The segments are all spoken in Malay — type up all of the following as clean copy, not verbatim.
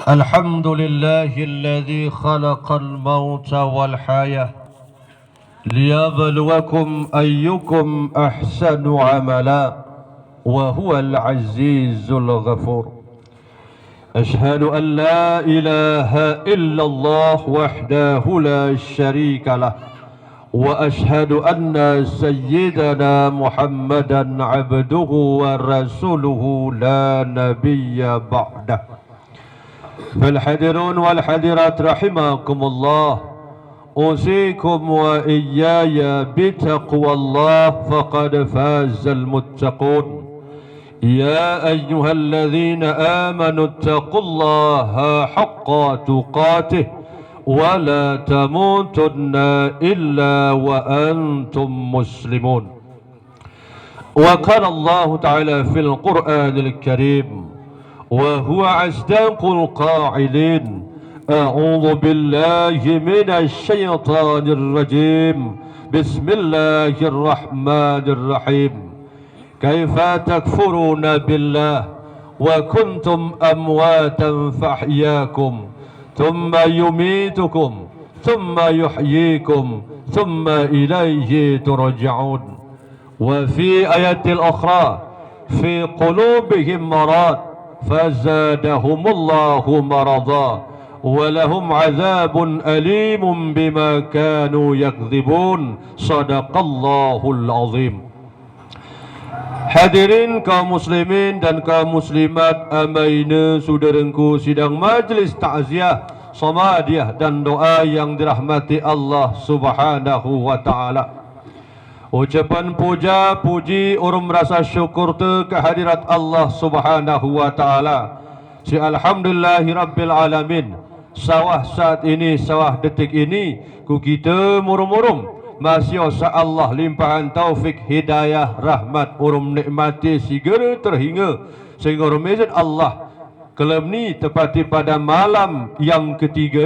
الحمد لله الذي خلق الموت والحياة ليبلوكم أيكم أحسن عملا وهو العزيز الغفور. أشهد أن لا إله إلا الله وحده لا شريك له، وأشهد أن سيدنا محمدا عبده ورسوله لا نبي بعده. فالحذرون والحذرات رحمكم الله، أوصيكم وإياي بتقوى الله فقد فاز المتقون. يا أيها الذين آمنوا اتقوا الله حق تقاته ولا تموتن إلا وأنتم مسلمون. وقال الله تعالى في القرآن الكريم وهو أصدق القائلين: أعوذ بالله من الشيطان الرجيم، بسم الله الرحمن الرحيم. كيف تكفرون بالله وكنتم أمواتا فأحياكم ثم يميتكم ثم يحييكم ثم إليه ترجعون. وفي آية الأخرى: في قلوبهم مرض فزادهم الله مرضا ولهم عذاب أليم بما كانوا يكذبون. صدق الله العظيم. Hadirin kaum muslimin dan kaum muslimat, amaina saudaraku sidang majlis takziah, samadiah dan doa yang dirahmati Allah Subhanahu wa taala. Ucapan puja puji urum rasa syukur tu kehadirat Allah Subhanahu wa taala. Si alhamdulillahi rabbil alamin. Sawah saat ini, sawah detik ini ku kita murum-murum masih sa Allah limpahan taufik hidayah rahmat urum nikmati segera terhingga sehingga rumizat Allah kelam ni tepati pada malam yang ketiga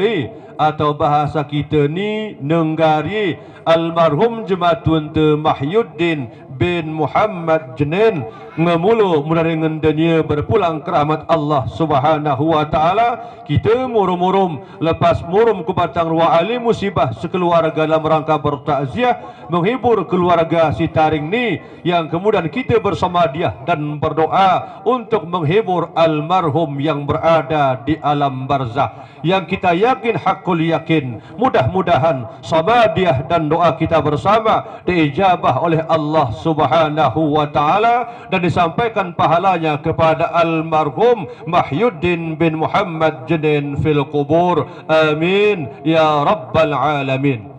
atau bahasa kita ni nenggari almarhum Jematun te Mahyuddin bin Muhammad Jenin memulu menaringan dunia berpulang ke rahmat Allah Subhanahu wa taala. Kita murum-murum lepas murum ku batang ruah ali musibah sekeluarga dalam rangka bertakziah menghibur keluarga si taring ni, yang kemudian kita bersama dia dan berdoa untuk menghibur almarhum yang berada di alam barzah, yang kita yakin hakul yakin mudah-mudahan sabadiah dan doa kita bersama diijabah oleh Allah Subhanahu wa taala dan disampaikan pahalanya kepada almarhum Mahyuddin bin Muhammad Jenin fil qubur. Amin ya rabbal alamin.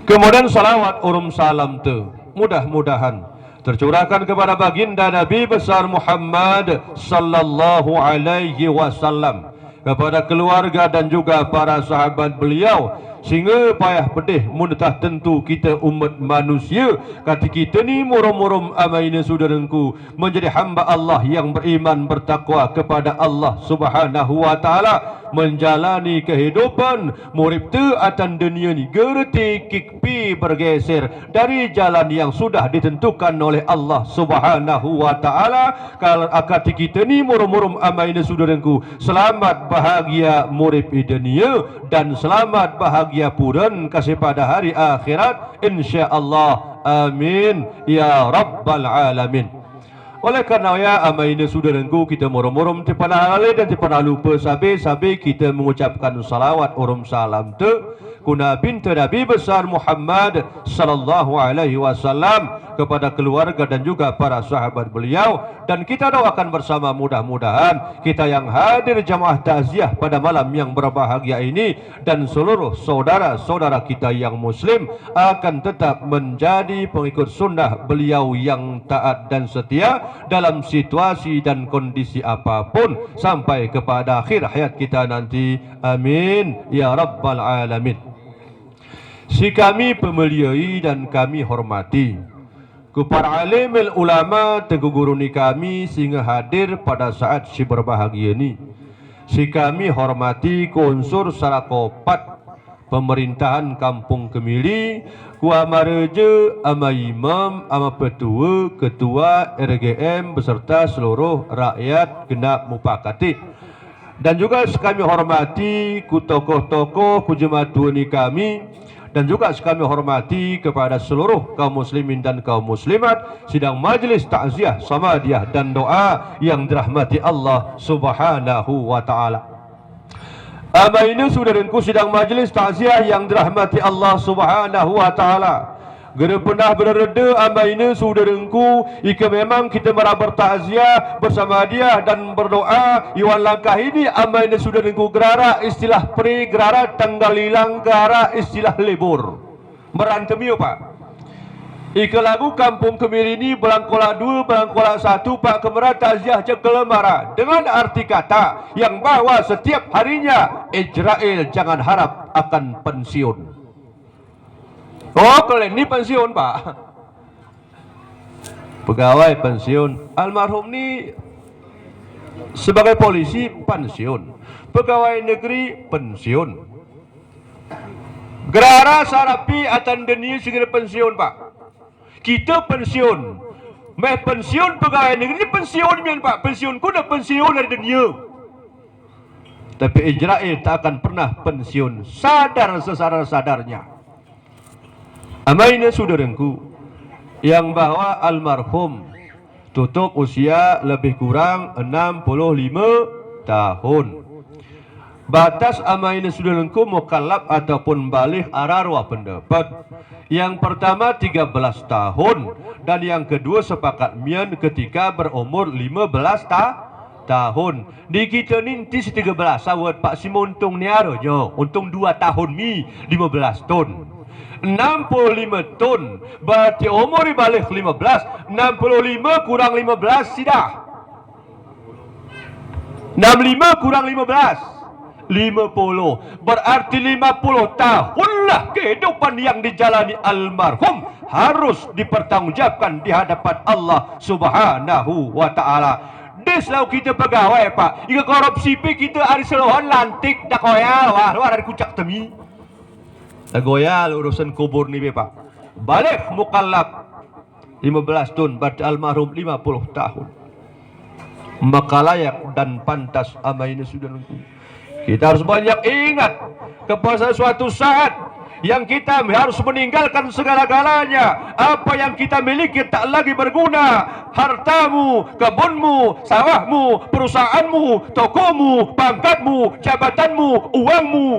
Kemudian salawat urum salam tu mudah-mudahan tercurahkan kepada baginda Nabi besar Muhammad sallallahu alaihi wasallam, kepada keluarga dan juga para sahabat beliau, sehingga payah pedih munetah tentu kita umat manusia kata kita ni murum-murum amaina saudaraku menjadi hamba Allah yang beriman bertakwa kepada Allah Subhanahu wa taala, menjalani kehidupan murib tu atan dunia ni gerti kikpi bergeser dari jalan yang sudah ditentukan oleh Allah Subhanahu wa taala. Kalau akati kita ni murum-murum amaina saudaraku selamat bahagia murib di dunia dan selamat bahagia puran kasih pada hari akhirat insya-Allah. Amin ya rabbal alamin. Oleh kerana ya amaina saudaraku kita murum-murum tipada lalai dan tipada lupa sabi-sabi kita mengucapkan salawat urum salam tu kuna binti Nabi besar Muhammad sallallahu alaihi wasallam kepada keluarga dan juga para sahabat beliau, dan kita doakan bersama mudah-mudahan kita yang hadir jamaah takziah pada malam yang berbahagia ini dan seluruh saudara-saudara kita yang muslim akan tetap menjadi pengikut sunnah beliau yang taat dan setia dalam situasi dan kondisi apapun sampai kepada akhir hayat kita nanti. Amin ya rabbal alamin. Si kami pemeliai dan kami hormati kepada alim ulama teguh guru ni kami sehingga hadir pada saat si berbahagia ni. Si kami hormati ku unsur sarakopat pemerintahan Kampung Kemili, ku amareje ama imam ama ketua RGM beserta seluruh rakyat genap mupakati. Dan juga kami hormati ku tokoh-tokoh ku jemaat dunia kami, dan juga kami hormati kepada seluruh kaum muslimin dan kaum muslimat sidang majlis takziah, samadiyah dan doa yang dirahmati Allah Subhanahu wa taala. Ini saudaraku sidang majlis takziah yang dirahmati Allah Subhanahu wa taala. Gera pernah berreda ini saudaraku, jika memang kita bertakziah bersama dia dan berdoa iwan langkah ini ini saudaraku gerara istilah pre, gerara tanggal hilang, gerara istilah libur merantemi Pak. Ika lagu kampung Kemiri ini Belangkola 2, Belangkola 1 Pak Kemera takziah je kelemara dengan arti kata yang bahwa setiap harinya Israel jangan harap akan pensiun. Oh, kalau ini pensiun Pak, pegawai pensiun. Almarhum ini sebagai polisi pensiun, pegawai negeri pensiun, gerara sarapi atan deni segera pensiun Pak. Kita pensiun, meh pensiun pegawai negeri pensiun mian Pak, pensiun ku dah pensiun dari dunia. Tapi Israel tak akan pernah pensiun, sadar sesadar-sadarnya. Amaina saudaraku, yang bahwa almarhum tutup usia lebih kurang 65 tahun. Batas amaina saudaraku mukallaf ataupun balik ararwa pendapat. Yang pertama 13 tahun dan yang kedua sepakat mian ketika berumur 15 tahun. Di kita ni 13 sawat Pak Simon untung ni arojo, untung 2 tahun mi 15 tahun. 65 tahun berarti umur balik 15, 65 kurang 15 sidah 65 kurang 15 50, berarti 50 tahun lah kehidupan yang dijalani almarhum harus dipertanggungjawabkan di hadapan Allah Subhanahu wa ta'ala. Deslau kita pegawai Pak, jika korupsi kita hari seluhan lantik dak koyal wah luar dari kucak temi goyal urusan kubur ni Pak. Balik mukallaf 15 tahun, berarti almarhum 50 tahun. Maka layak dan pantas ini saudaraku. Kita harus banyak ingat kepada suatu saat yang kita harus meninggalkan segala-galanya. Apa yang kita miliki tak lagi berguna. Hartamu, kebunmu, sawahmu, perusahaanmu, tokomu, pangkatmu, jabatanmu, uangmu,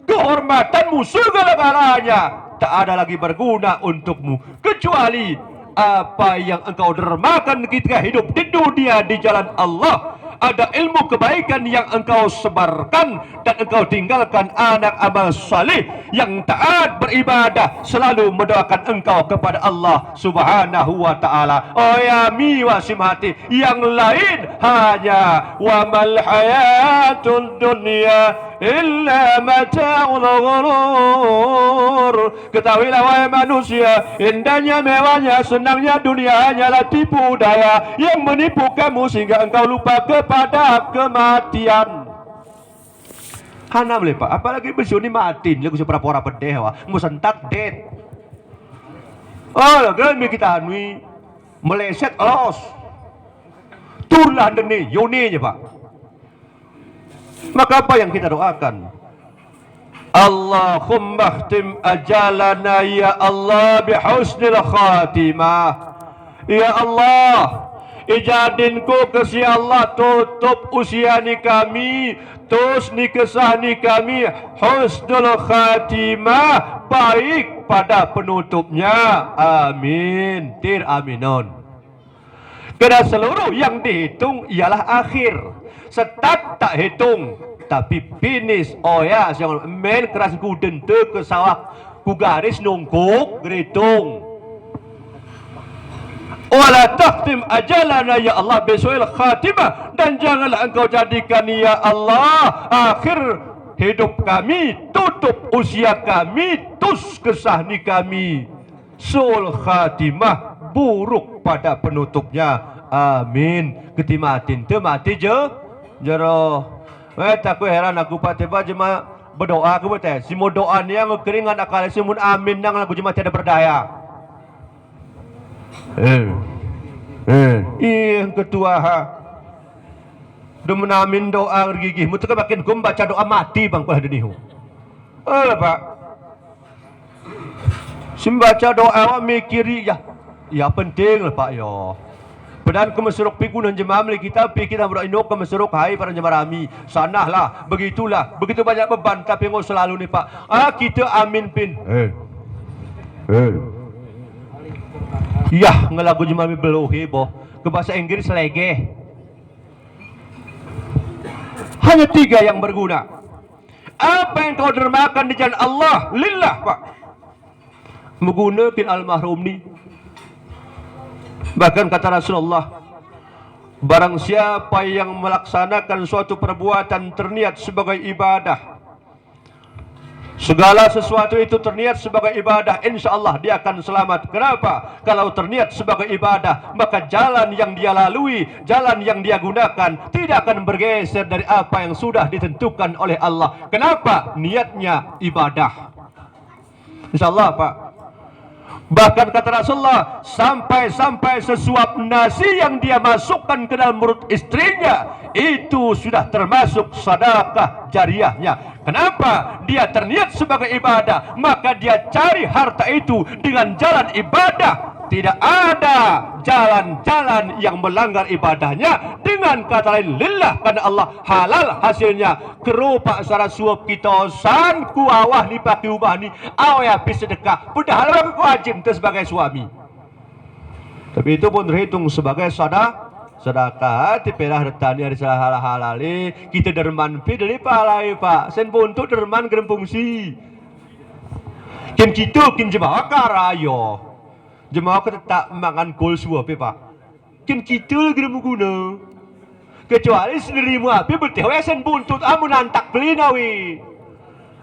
kehormatanmu, segala-galanya tak ada lagi berguna untukmu kecuali apa yang engkau dermakan ketika hidup di dunia di jalan Allah. Ada ilmu kebaikan yang engkau sebarkan dan engkau tinggalkan anak amal saleh yang taat beribadah selalu mendoakan engkau kepada Allah Subhanahu wa ta'ala. Oh ya mi wasimhati, yang lain hanya wa mal hayatud dunya illa mata'ul ghurur. Ketahuilah wahai manusia, indahnya, mewahnya, senangnya dunia hanyalah tipu daya yang menipu kamu sehingga engkau lupa kepada kematian. Hanam lepak, apalagi besok ni matin lagu seberapa pedeh wah, musentat dead. Oh, gami kita anui meleset los. Turlah deni yoninya Pak. Maka apa yang kita doakan? Allahumma khtim ajalana ya Allah bihusnil khatimah. Ya Allah, ijadinku kesi Allah tutup usia ni kami, terus ni kesah ni kami husnul khatimah, baik pada penutupnya. Amin. Tir aminun. Karena seluruh yang dihitung ialah akhir. Start tak hitung, tapi finish. Oh ya, siang men keras ku dente ke sawah ku garis nungkuk geritung. Wala takhtim ajalana ya Allah bisuil khatimah, dan janganlah engkau jadikan ya Allah akhir hidup kami, tutup usia kami, tus kesahni kami sul khatimah, buruk pada penutupnya. Amin. Ketimatin te mati je jero. Tak aku heran aku patiba jema berdoa aku betul. Simu doa ni yang keringan akal simun amin nang lagu jema tiada berdaya. Yang ketua ha. do menamin doa gigih mutu ka makin gum baca doa mati bang pada nihu. Pak. Sim baca doa mikiri ya penting lah Pak yo. Padahal kemesuruk pikunan jemaah kita berdoa indok kemesuruk hai para jemaah rami. Sanahlah, begitulah. Begitu banyak beban tapi ngau selalu nih Pak. Kita amin pin. Yah ngelagu jemaah belum heboh. Ke bahasa Inggris lege. Hanya 3 yang berguna. Apa yang kau dermakan di jalan Allah lillah Pak. Menggunakan almarhum ni. Bahkan kata Rasulullah, barang siapa yang melaksanakan suatu perbuatan terniat sebagai ibadah, segala sesuatu itu terniat sebagai ibadah, insya Allah dia akan selamat. Kenapa? Kalau terniat sebagai ibadah, maka jalan yang dia lalui, jalan yang dia gunakan tidak akan bergeser dari apa yang sudah ditentukan oleh Allah. Kenapa? Niatnya ibadah. Insya Allah Pak. Bahkan kata Rasulullah, sampai sesuap nasi yang dia masukkan ke dalam mulut istrinya, itu sudah termasuk sedekah jariahnya. Kenapa? Dia terniat sebagai ibadah, maka dia cari harta itu dengan jalan ibadah. Tidak ada jalan-jalan yang melanggar ibadahnya. Dengan kata lain, lillah, karena Allah, halal hasilnya. Kerupak sara suap kita san ku awah ni pakai ubah ni awya pi sedekah. Padahal aku wajib itu sebagai suami. Tapi itu pun terhitung sebagai sedekah. Tiperah retani ada salah halali. Kita derman pi dari palai Pak. Sen pun tu derman gerempungsi. Kin kita kin jemaah karayo. Jemaah kita tak makan kol suap Pak. Kin kita lagi guna. Kecuali sendiri mu api betul sen buntut amun antak beli nawi.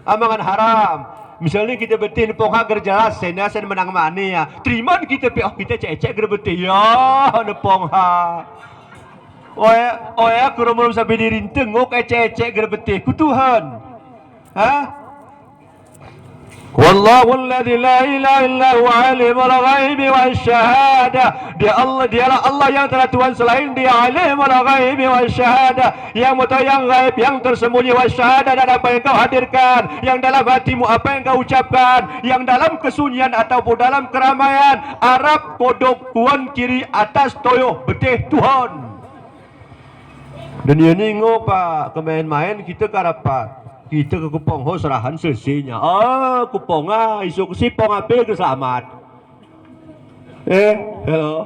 Amangan haram. Misalnya kita betin pongha gerjelas sen menang mani ya. Teriman kita kita cecek ger betin ya nepongha. Oya kurang sampai dirinteng ngok cecek ger betin ku Tuhan. Hah? Wallahu alladzi la ilaha illa huwa alimul ghaibi wasyahada. Dialah Allah yang telah Tuhan selain Dia, alimul ghaibi wasyahada, yang mengetahui yang gaib, yang tersembunyi, wasyahada, dan apa yang kau hadirkan, yang dalam hatimu, apa yang kau ucapkan, yang dalam kesunyian ataupun dalam keramaian. Arab kodok kuan kiri atas toyo betih Tuhan. Dunia ni ngopa kemain-main kita karapat. Kita ke kupong ho serahan selesainya. Kupong isuk si pong apel ke selamat. Hello.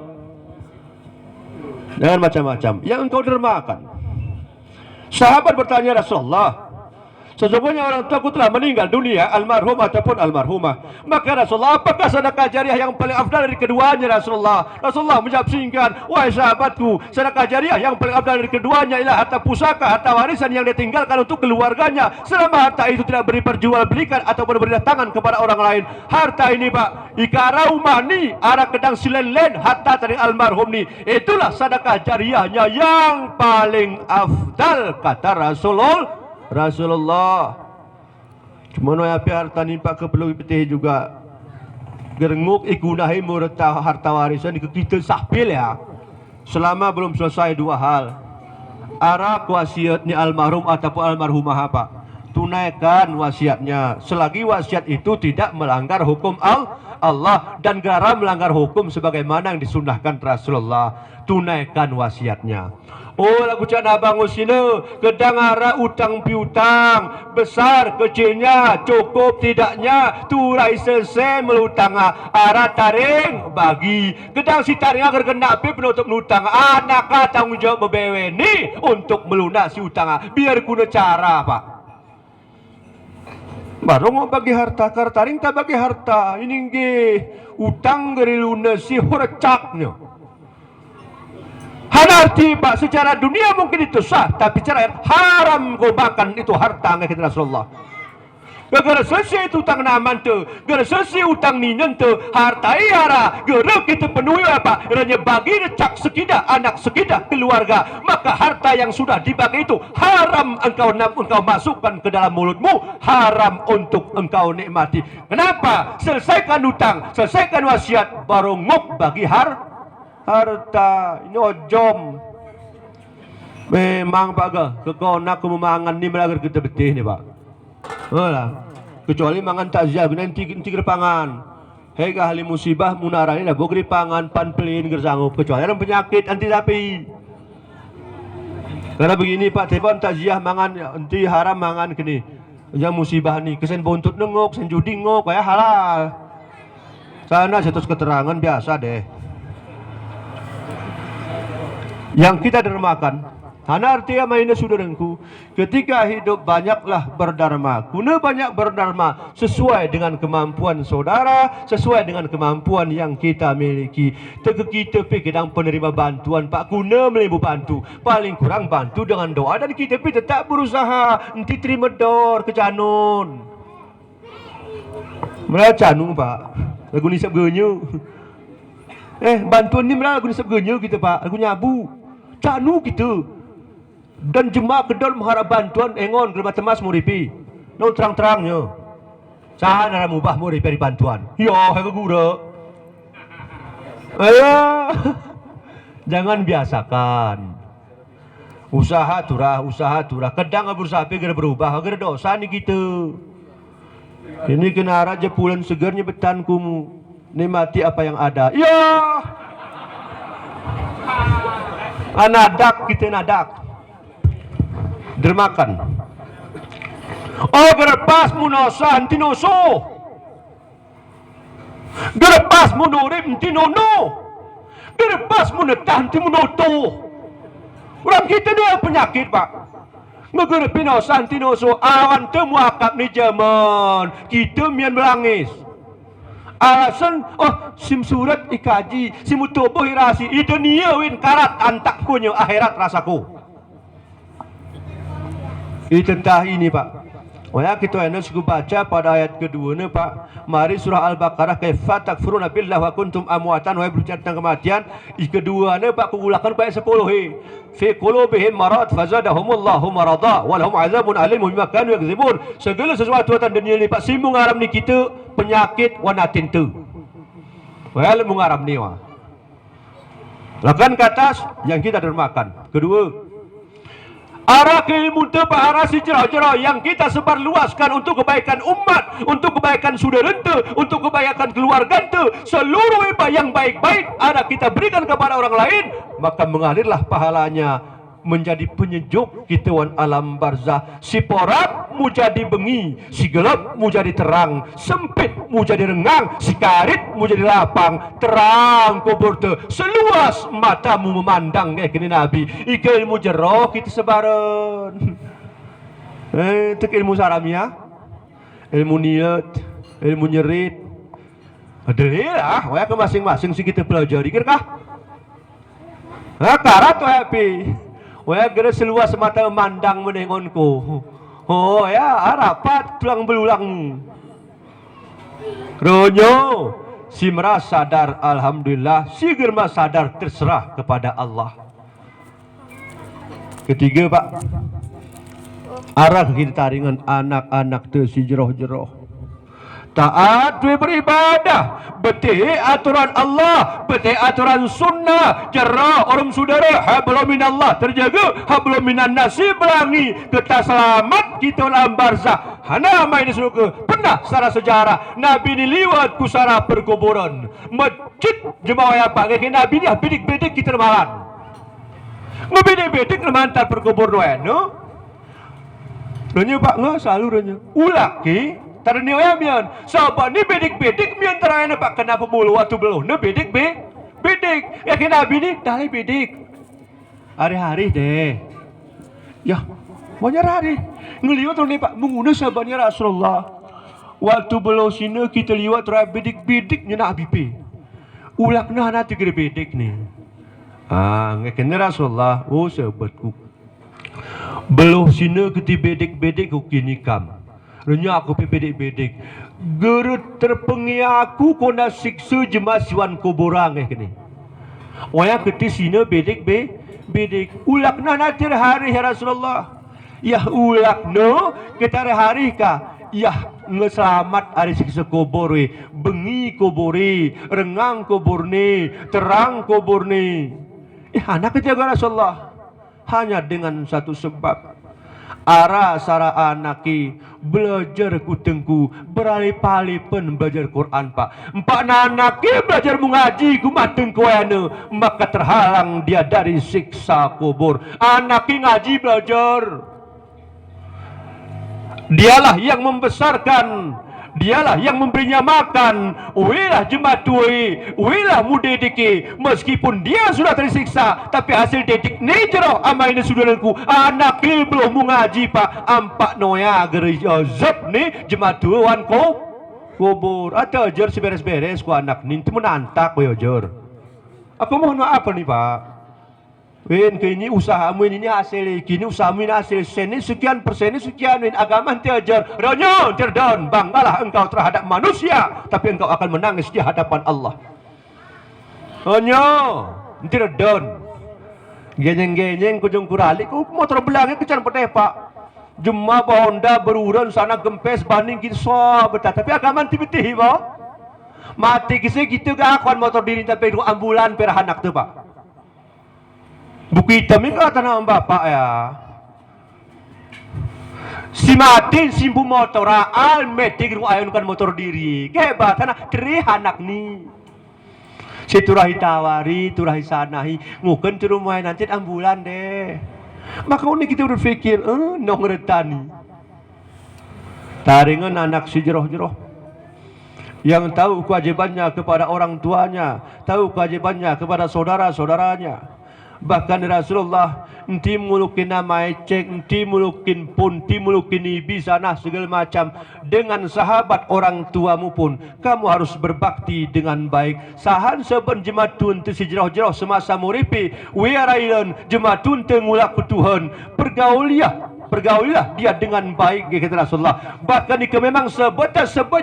Dengan macam-macam yang engkau dermakan. Sahabat bertanya Rasulullah, sesungguhnya orang tuaku telah meninggal dunia, almarhum ataupun almarhumah. Maka Rasulullah, apakah sedekah jariah yang paling afdal dari keduanya Rasulullah? Rasulullah menjawab singkat, wahai sahabatku, sedekah jariah yang paling afdal dari keduanya ialah harta pusaka, harta warisan yang ditinggalkan untuk keluarganya. Selama harta itu tidak beri perjualbelikan ataupun beri tangan kepada orang lain. Harta ini Pak, ikarau mani, arah kedang silelen, harta dari almarhum ni. Itulah sedekah jariahnya yang paling afdal, kata Rasulullah. Cuma no api harta nimpak ke perlu petih juga. Gerenguk ikunahi murta harta warisan ke kita sahpil ya. Selama belum selesai 2 hal. Arah wasiat ni almarhum ataupun almarhumah Pak. Tunaikan wasiatnya. Selagi wasiat itu tidak melanggar hukum Allah dan gara melanggar hukum sebagaimana yang disunnahkan Rasulullah. Tunaikan wasiatnya. Lagu cana bangun sini kedang arah utang piutang besar kecilnya cukup tidaknya turai selesai melutang arah taring bagi kedang si taring agar kena api penutup nutang anak tanggung jawab bebewe ni untuk melunasi utang biar guna cara Pak. Baru mau bagi harta kartaring tak bagi harta ini utang geri lunasi horcaknya. Hanarti Pak, secara dunia mungkin itu sah, tapi cara haram kau makan itu harta nggak kita Rasulullah. Gara selesai itu utang naman tu, gara selesai utang ninyan tu, harta iara, gara kita penuhi apa? Hanya bagi cak sekidah, anak sekidah, keluarga. Maka harta yang sudah dibagi itu haram engkau masukkan ke dalam mulutmu, haram untuk engkau nikmati. Kenapa? Selesaikan utang, selesaikan wasiat, baru nguk bagi harta. Ini ojom. Memang Pak ga, kekona aku memangan ni melagar kita betih ni Pak. Alah. Kecuali mangan takziah nanti pangan. Hei ahli musibah munarani lah bogri pangan pan pelin gersanggup kecuali orang penyakit anti sapi. Karena begini Pak Tebon takziah mangan anti haram mangan kini. Yang musibah ni kesen buntut nengok, sen judi ngok kayak halal. Sana satu keterangan biasa deh. Yang kita dermakan hana artinya mainnya saudaraku, ketika hidup banyaklah berdharma. Guna banyak berdharma sesuai dengan kemampuan saudara, sesuai dengan kemampuan yang kita miliki. Teka kita pikirang penerima bantuan Pak guna melibu bantu, paling kurang bantu dengan doa dan kita tetap berusaha nanti terima dor ke canun. Mereka canung Pak, lagu nisab genyu. Bantuan ni mereka lagu nisab genyu kita Pak, lagu nyabu, canu kita. Dan jemaah kedol mengharap bantuan engon ke matemas muripi no terang-terangnya sahan ada mubah muripi dari bantuan yo hega gura ayo jangan biasakan usaha turah kadang berusaha agar berubah agar dosa nih kita ini kena raja pulan segernya betanku nikmati apa yang ada yo anadak kita nadak dermakan. Oh gerpas munosa antinoso. Gerpas munorim antinono. Gerpas munetah antimonoto. Orang kita ni penyakit Pak. Ngegerpin osa antinoso awan temu akap ni zaman. Kita mian belangis. Alasan sim surat ikaji sim tubuh irasi ide niawin karat antak kunyo akhirat rasaku. Itu tentang ini Pak. Ya kita hendak baca pada ayat kedua ni Pak. Mari surah Al-Baqarah kaifa takfuruna billah wa kuntum amwatan wa berbicara tentang kematian. Kedua ni Pak kuulakan ayat 10. Fi qulubihim marad fazadahumullahu marada wa lahum azabun alim bima kanu yakzibun. Segala sesuatu tanda dunia ni Pak simbung aram ni kita penyakit wanatin tu. Well mengaram ni wah. Lakan ke atas yang kita dermakan. Kedua arah keilmu tepat arah si cerah-cerah yang kita sebar luaskan untuk kebaikan umat, untuk kebaikan saudara ente, untuk kebaikan keluarga ente, seluruh apa yang baik-baik ada kita berikan kepada orang lain, maka mengalirlah pahalanya menjadi penyejuk kita wan alam barzah. Si porak mu jadi bengi, si gelap mu jadi terang, sempit mu jadi rengang, si karit mu jadi lapang, terang kubur te seluas matamu memandang kayak gini Nabi. Ika ilmu jeroh kita sebaran. Itu ilmu saramia, ilmu niat, ilmu nyerit. Adalah, wah ke masing-masing si kita pelajari kah? Karat wah pi. Wah gara seluas mata memandang menengonku. Oh ya rapat tulang belulang. Ronyo si merasa sadar alhamdulillah, si germa sadar terserah kepada Allah. Ketiga Pak, arah kita taringan anak-anak tu si jeroh-jeroh. Taat beribadah, betih aturan Allah, betih aturan sunnah, cerah orang saudara, hablum minallah terjaga, hablum minan nasi belangi, kita selamat kita dalam barzah. Hana main suka pernah secara sejarah Nabi ni liwat kusara perkuburan masjid jemaah yang Pak kayak Nabi ni bidik-bidik kita malan ngebidik-bidik nemantar perkubur doa no doanya Pak nggak selalu doanya ulaki tadi mian sahabat ni bidik-bidik mian terayana Pak kenapa bulu waktu belum ne bidik ya kayak Nabi ni dah bidik hari-hari deh ya banyak hari ngeliwat ni Pak menguna sahabatnya Rasulullah waktu belum sini kita liwat terang bidik-bidik nyena Nabi ulak nah nanti gede bidik ni ngekene Rasulullah oh sahabatku belum sini kita bidik-bidik ku kini kam renya aku bidik-bidik gerut terpengi aku kona siksa jemasiwan kuburang kini waya keti sini bidik ulak nah nanti hari ya Rasulullah ya ulak no kita hari kah ya ngeselamat hari siksa kubur bengi kuburi rengang kubur ni terang kubur ni anak kejaga Rasulullah hanya dengan satu sebab. Ara sara anaki belajar kutengku beralih-palih pun belajar Quran pak. Empat anaki belajar mengaji ku mateng kuana, maka terhalang dia dari siksa kubur. Anaki ngaji belajar. Dialah yang membesarkan, dialah yang memberinya makan. Uilah jematui, uilah mudediki. Meskipun dia sudah tersiksa, tapi hasil dedik ni jeroh amai ni saudaraku. Anak ni belum mengaji pak. Ampak noya gereja zep ni jematuan ko kubur. Atau jer seberes-beres ku anak ni tu menantak ko jer. Aku mohon maaf ni pak. Win kini usahamu ini hasil kini usahamu ini hasil seni sekian persen sekian win agama tiajar ronyo terdaun banggalah engkau terhadap manusia tapi engkau akan menangis di hadapan Allah. Ronyo terdaun genyeng-genyeng kujung kuralik ku motor belakang kecan peteh pak jumma Honda beruran sana gempes banding kisah betah tapi agama tibetih ba mati kisah gitu gak akuan motor diri tapi ambulan perahanak tu pak. Buku hitam ini kata nama bapak ya. Si mati simpu motor al metik ru ayunkan motor diri. Kebat anak tri anak ni. Si turahi tawari, turahi sanahi, nguken tu rumah nanti ambulan deh. Maka ini kita berpikir, nong retani. Taringan anak si jeroh-jeroh. Yang tahu kewajibannya kepada orang tuanya, tahu kewajibannya kepada saudara-saudaranya. Bahkan Rasulullah enti mulukin nama cek, enti mulukin pun, enti mulukin ibi sana segala macam. Dengan sahabat orang tuamu pun kamu harus berbakti dengan baik. Sahan seben jematun tu si jeroh-jeroh semasa muripi wiarailan jematun tengulak Tuhan. Pergaulilah dia dengan baik kata Rasulullah. Bahkan jika memang sebut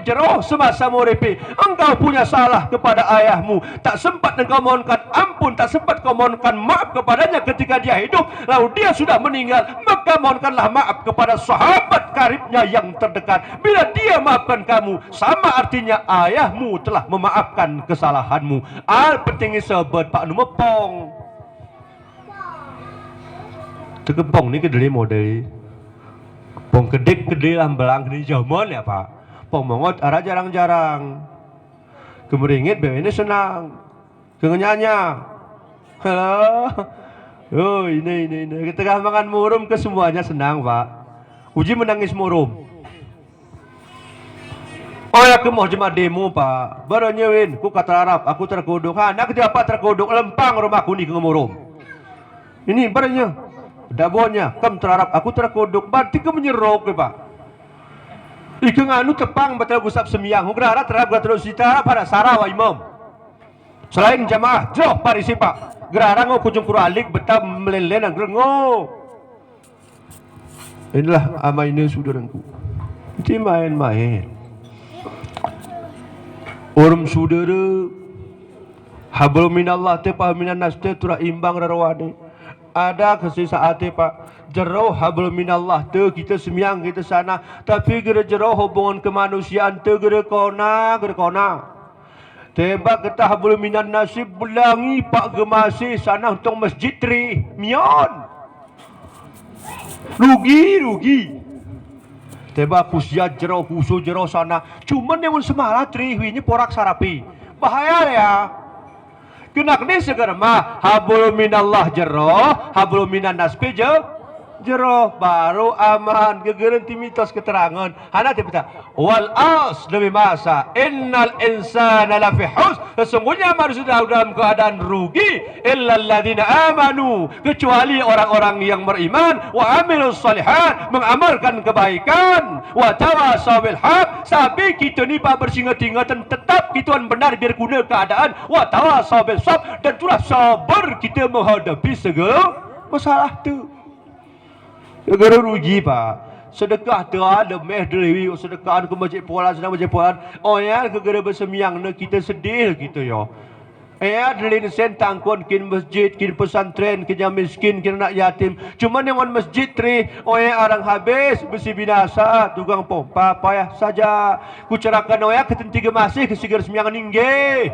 jeroh semasa muripi engkau punya salah kepada ayahmu, tak sempat engkau mohonkan ampun, tak sempat kau mohonkan maaf kepadanya ketika dia hidup, lalu dia sudah meninggal, maka mohonkanlah maaf kepada sahabat karibnya yang terdekat. Bila dia maafkan kamu, sama artinya ayahmu telah memaafkan kesalahanmu. Pentingnya sebut Pak Numepong Tekepong ni kedeli model pong kedek lah belang kedeli jaman ya pak. Pong mongot arah jarang-jarang. Kemeringit bewe ini senang. Kengenyanya. Halo. Oh ini. Ketika makan murum ke semuanya senang pak. Uji menangis murum. Oh ya mau jemaat demo pak. Baru nyewin. Ku kata Arab. Aku terkodok. Anak dapat terkodok lempang rumahku ni ke murum. Ini barunya. Dabonya, kam terarap, aku terkodok, berarti ke menyerok ke pak. Ika nganu tepang batal gusap semiyang, hukrara terarap gatal usita pada sarawa imam. Selain jamaah, joh parisi pak. Gerara ngau kujung kuralik betah melelenan gerengo. Inilah amainnya saudaraku. Ini main-main. Orang saudara, hablum minallah te pahaminan nas te turah imbang rarawade. Ada kesesaat pak jeroh hablum minallah tu kita sembiang kita sana tapi gera jeroh hubungan kemanusiaan tu gera kona tebak kita hablum minan nasib belangi pak gemasi sana untuk masjid tri mion rugi tebak kusia jeroh kusu jeroh sana cuman yang semalah tri ini porak sarapi bahaya ya. Kenak ni segera mah hablum minallah jeroh, hablum minan nas jeroh baru aman gegerenti mitos keterangan. Hana tibeta wal as demi masa innal insana lafi hus sesungguhnya manusia dalam keadaan rugi illa alladziina amanu kecuali orang-orang yang beriman wa amilus shalihat mengamalkan kebaikan wa tawasaw bil haq sampai kita ni pak bersingatan tetap kituan benar biar guna keadaan wa tawasaw bil sabr dan itulah sabar kita menghadapi segala masalah tu. Negara rugi pak. Sedekah tu ada meh dewi sedekah ke masjid polan sedang masjid polan. Oh ya gegara bersemiang ne kita sedih kita yo. Ya delin sen tangkon kin masjid kin pesantren kin yang miskin kin anak yatim. Cuma yang masjid tri oh ya arang habis besi binasa tukang pompa payah saja. Kucarakan oh ya ketentiga masih kesigar semiang ningge.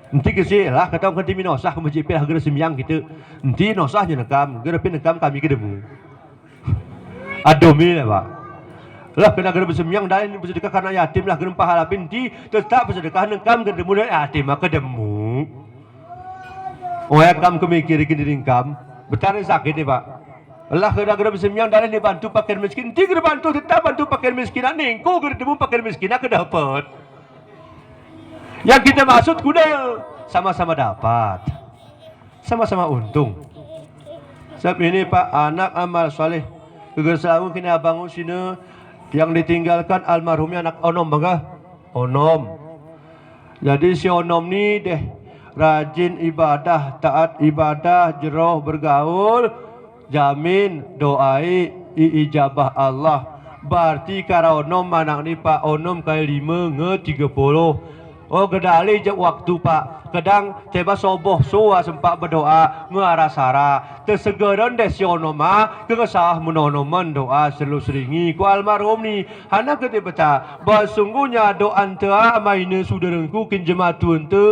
Nanti kasi lah kata orang kami nosah ke masjid lah gerak semyang kita. Nanti nosahnya nekam, gerak pin nekam kami ke demu. Adomi lah pak. Lah kena gerak bersemyang dan ini bersedekah karena yatim lah gerak pahala pinti tetap bersedekah nekam ke demu dan yatim ke demu. Oh ya kam kemikir diri kam, bertanya sakit ya pak. Allah kena gerak bersemyang dan ini bantu pakaian miskin. Nanti gerak bantu tetap bantu pakaian miskin. Nih, kau gerak demu pakaian miskin ke dapat. Yang kita maksud kuda sama-sama dapat, sama-sama untung. Sebab ini pak anak amal soleh, kegesamu kini abangun sini yang ditinggalkan almarhumnya anak onom bangga, onom. Jadi si onom ni deh rajin ibadah, taat ibadah, jeroh bergaul, jamin doai ijabah Allah. Berarti kara onom anak ni pak onom kali 5 nge 30. Oh gedali je waktu pak. Kadang tiba soboh suah sempat berdoa ngarah sara. Tersegeran desionoma kegesah menonoman doa selalu seringi ku almarhum ni. Hana ketiba basungguhnya doa tea maine sudarengku kinjematun te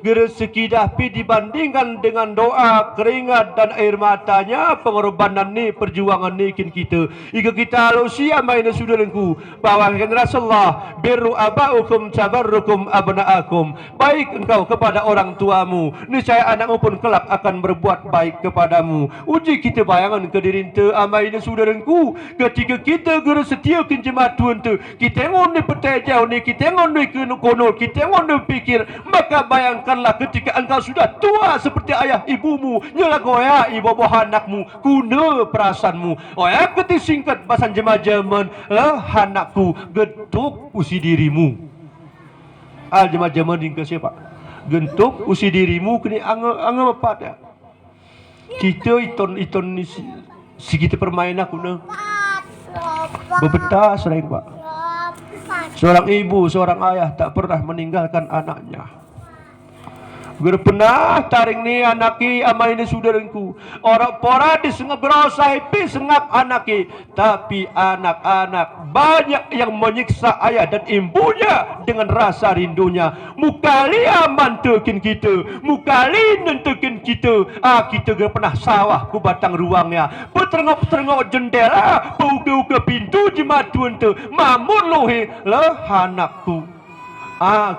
rezeki dahpi dibandingkan dengan doa keringat dan air matanya pengorbanan ni perjuangan ni kin kita ika kita alusia main saudaraku bahwa Rasulullah birru abaukum tabarrukum abnaakum baik engkau kepada orang tuamu niscaya anakmu pun kelak akan berbuat baik kepadamu. Uji kita bayangan ke diri ente amain saudaraku ketika kita geus setia kin jemaat tuan tu kita ngon ni petai jauh ni kita ngon ni kono kita ngon ni pikir maka bayangkan ketika engkau sudah tua seperti ayah ibumu nyalah goya ibu bapa anakmu kuna perasaanmu oh ya ketika singkat bahasa jemaah-jemaah anakku getuk usi dirimu jemaah-jemaah dingke siapa gentuk usi dirimu kini angga mepat ya kita iton ni si kita permainan kuna berbetah selain pak seorang ibu seorang ayah tak pernah meninggalkan anaknya. Pernah taring ni anaki amai ni saudaraku orang pora disengap berosai pi sengap anaki tapi anak-anak banyak yang menyiksa ayah dan ibunya dengan rasa rindunya mukali aman tekin kita mukali nentekin kita kita gak pernah sawah ku batang ruangnya peterngok-terngok jendela buka-buka pintu jemaat tuan tu mamun lohe lah anakku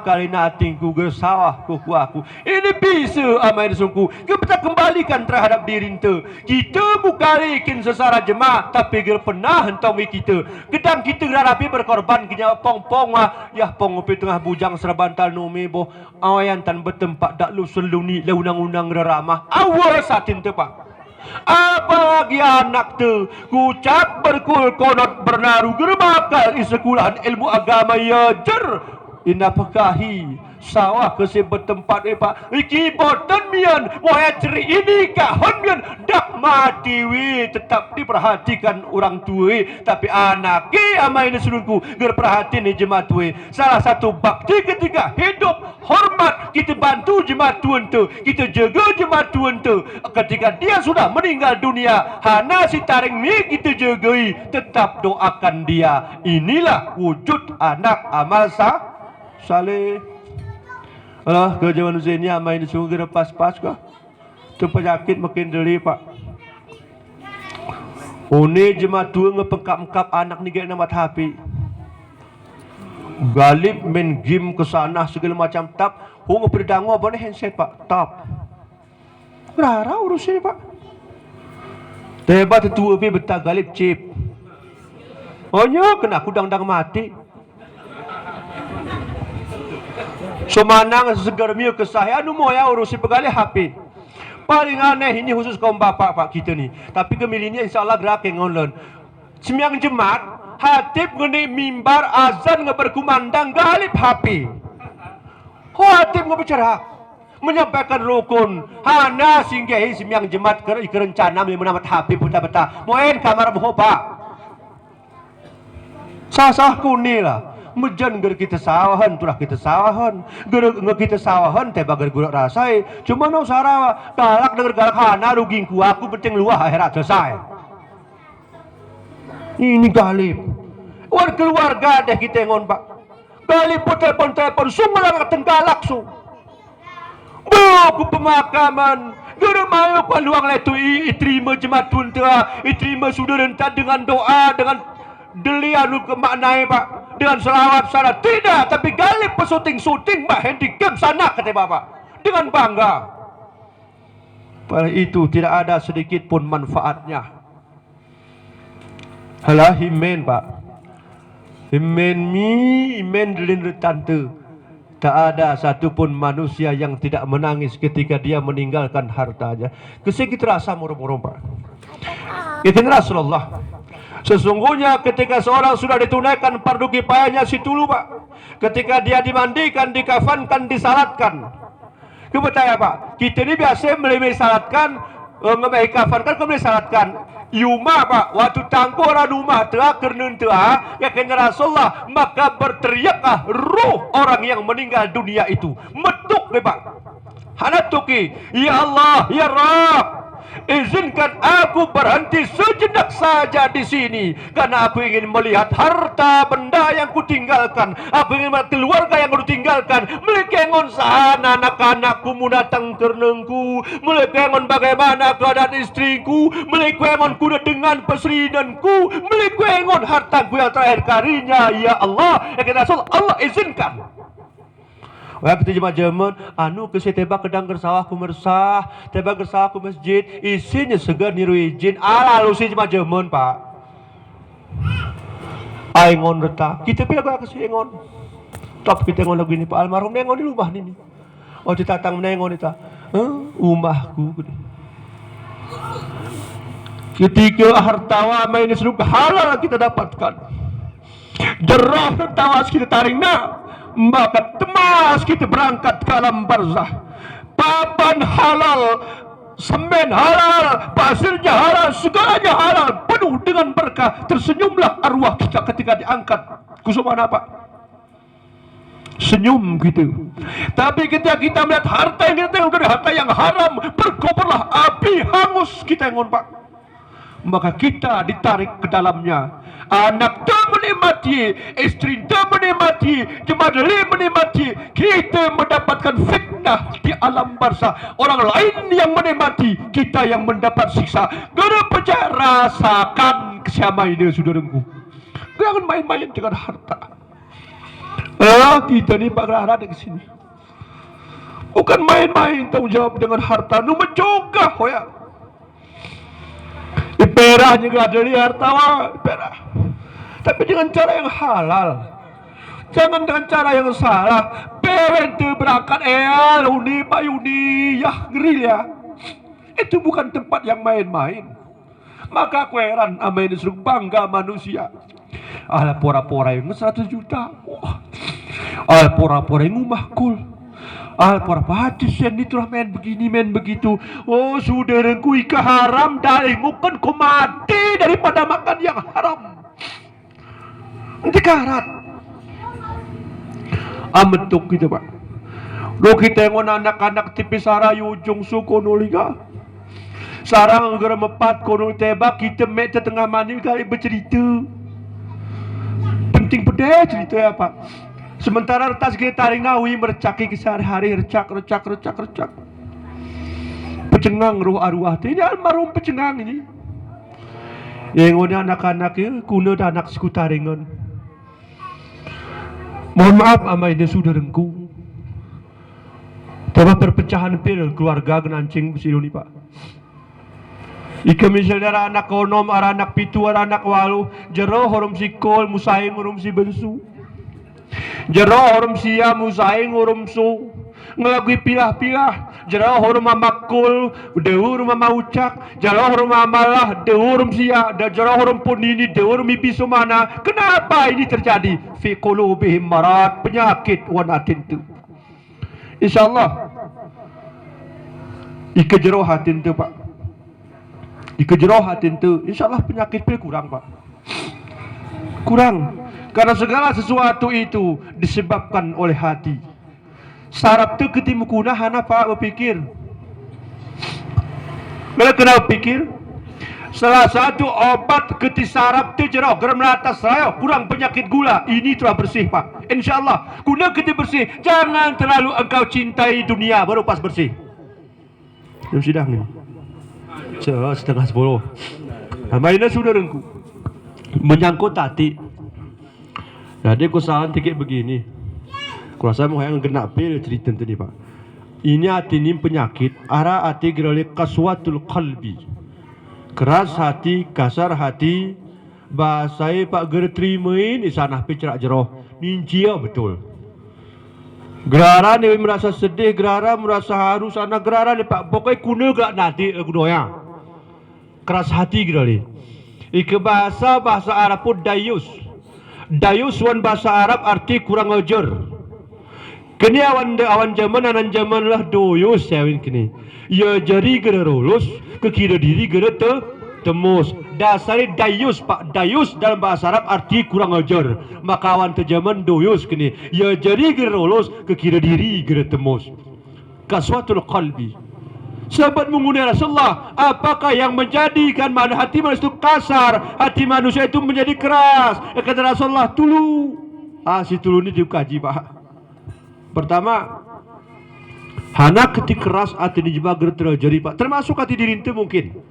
kali natingku gersawah kuku ini bisa amai sungku kita kembalikan terhadap diri ente kita bukan ikin sesara jemaah tapi ger pernah hentongi kita gedang kita rapi berkorban kinya pong-pong ya pong upi tengah bujang serbantal numi boh awayan tan bertempat dak lu seluni le undang-undang ramah awal satin te pak apalagi anak tu kucap berkul konot bernaru gerbakal isekulahan ilmu agama ya jer ina pekahi sawah kese bertempat pak iki boten mian waya ceri ini kahon mian dak mati wi tetap diperhatikan orang tua tapi anak amai ni sulungku ger perhatian ni jemaat tua salah satu bakti ketika hidup hormat kita bantu jemaat tuan tu kita jaga jemaat tuan tu ketika dia sudah meninggal dunia hana si taring ni kita jagai tetap doakan dia inilah wujud anak amal saleh. Alah kerja manusia ni main di sungai kena pas-pas kah? Tu penyakit makin deli pak. Ini jemaah tua ngepengkap-engkap anak ni gaya nama HP. Galib main game ke sana segala macam tap. Hong berdango apa ni handset pak? Tap. Berara urusan pak. Tebat tua pi betah galib chip. Oh nyo kena kudang-dang mati. So manang segar miu kesah anu moya urusi pegali HP. Paling aneh ini khusus kaum bapak pak kita ni. Tapi kemilininya insyaallah gerak yang online. Sembiang jemaat hatib ngene mimbar azan berkumandang galip HP. Hatib ngebicara menyampaikan rukun hana singgahi sembiang jemaat kerencana menamat HP peta-peta. Moen kamar bohopa. Sah-sah kunilah. Mejan ger kita sawahan turah kita sawahan ger kita sawahan teh bagar guruk rasai cuma no sarawa galak denger galak hana rugingku aku penting luah akhirat selesai ini galip war keluarga deh kita ngon pak galip pun telepon sumbelang tenggalak su Buku pemakaman. Gara mayu paluang letu iterima jematun tua, iterima sudah rentak dengan doa, dengan delian ke maknai pak, dengan selawat sana. Tidak, tapi galip pesuting-suting mbak handicap sana kata bapak dengan bangga. Pada itu tidak ada sedikit pun manfaatnya. Halah himen pak, himen mi, himen delin retante. Tak ada satupun manusia yang tidak menangis ketika dia meninggalkan hartanya. Kesini kita rasa murung-murung pak. Itu Rasulullah. Sesungguhnya ketika seorang sudah ditunaikan fardu kifayahnya si tulu pak, ketika dia dimandikan, dikafankan, disalatkan, kepercaya pak, kita ini biasa melebih salatkan, ngebaik kafankan, kemudian salatkan. Yuma pak, waktu tangguh orang rumah telah kerana telah ya kena Rasulullah, maka berteriaklah ruh orang yang meninggal dunia itu metuk pak. Hanatuki, ya Allah, ya Rabb, izinkan aku berhenti sejenak saja di sini karena aku ingin melihat harta benda yang kutinggalkan. Aku ingin melihat keluarga yang kutinggalkan. Melikengon sahana anak-anakku munatang kernengku. Melikengon bagaimana keadaan istriku. Melikengon kuda dengan perserinanku. Melikengon hartaku yang terakhir kalinya. Ya Allah, ya Rasul, Allah izinkan. Wah kita jemaah anu ke tebak kedang gersawah ku mersah, tebak gersawah ku masjid, isinya segar niru izin. Lalu si jemaah jemun pak. Aingon reta, kita pilih ke si aingon. Top kita aingon lagu ini pak almarhum nengon di rumah ini. Oh ditatang nengon itu, umahku. Ketika hartawa main seluruh halal kita dapatkan, jerah tertawa kita tarik nak. Maka temas kita berangkat ke alam barzah. Papan halal, semen halal, pasirnya halal, segalanya halal, penuh dengan berkah. Tersenyumlah arwah kita ketika diangkat. Kusuman apa? Senyum gitu. Tapi ketika kita melihat harta yang kita tengok, harta yang haram, berkobarlah api hangus kita yang pak. Maka kita ditarik ke dalamnya. Anak tak menikmati, istri tak menikmati, jemaah menikmati. Kita mendapatkan fitnah di alam barzah. Orang lain yang menikmati, kita yang mendapat siksa. Gara percaya rasakan kesiama ini saudaraku. Jangan main-main dengan harta. Kita ni berada di sini. Bukan main-main tanggung jawab dengan harta. Nu menjogah hoya. Perah juga dari harta perah. Tapi dengan cara yang halal. Jangan dengan cara yang salah. Parent berangkat uni Pak Yuni ya geril ya. Itu bukan tempat yang main-main. Maka aku heran sama ini suruh bangga manusia. Pora-pora yang 100 juta. Pora-pora yang mahkul. Pora-pora hadis yang itulah main begini main begitu. Oh saudaraku ika haram dari bukan kau mati daripada makan yang haram. Nanti karat. Ametuk gitu pak. Lo kita yang anak-anak tipis sarayu ujung suku nuliga. Sarang negara mepat kono tebak kita mek tengah mani kali bercerita. Penting pedih cerita ya pak. Sementara retas kita taring nawi mercaki sehari-hari recak. Pecengang roh arwah ini almarhum pecengang ini. Yang ini anak-anak ini kuno dan anak suku taringan. Mohon maaf ama ini saudaraku. Tapi perpecahan pil keluarga genancing besidoni pak. Ika misalnya anak konom, anak pitu, anak walu, jero horom sikol, musaing horom si bensu. Jero horom siya, musaing horom su. Ngelagui pilah-pilah, jero horom mamakul, dehur mamaucak, jero horom mamalah, dehur siya, dan jero horom punini, dehur mipisu mana. Kenapa ini terjadi? Fi qulubihim marad, penyakit wanatin tu. InsyaAllah ika jero hatin tu pak. Ika jero hatin tu InsyaAllah penyakit pil kurang pak. Kurang. Karena segala sesuatu itu disebabkan oleh hati. Sarap tu ketimu kuna hana pak berpikir. Bila kena berpikir Salah satu obat ketisarap tu jerah geram atas saya kurang penyakit gula. Ini telah bersih Pak. InsyaAllah. Guna kita bersih. Jangan terlalu engkau cintai dunia baru pas bersih. Jam sidang ni. Setengah 10. Mainnya saudaraku. Menyangkut hati. Jadi kusahan tikit begini. Kurasa mau yang kena pil cerita tadi Pak. Ini hati ini penyakit. Arah hati gerali kaswatul qalbi. Keras hati, kasar hati. Bahasai Pak ger terimain di sana pecerak jeroh. Ninjia betul. Gerara ni merasa sedih, gerara merasa haru sana gerara ni Pak. Pokoknya kuna gak nanti kudoya. Keras hati gerali. Ike bahasa Arab pun dayus. Dayus wan bahasa Arab arti kurang ajar. Kini awan anan zaman lah doyus sewin kini. Ya jari gera rolos, kekira diri gera temus. Dasari dayus Pak. Dayus dalam bahasa Arab arti kurang ajar. Maka awan zaman doyus kini. Ya jari gera rolos, kekira diri gera temus. Kaswatul qalbi. Sahabat mengundi Rasulullah, apakah yang menjadikan hati manusia itu kasar, hati manusia itu menjadi keras? Kata Rasulullah, tulu. Si tulu ini dikaji Pak. Pertama, hana ketik keras hati dijebak terjadi Pak. Termasuk hati diri itu mungkin.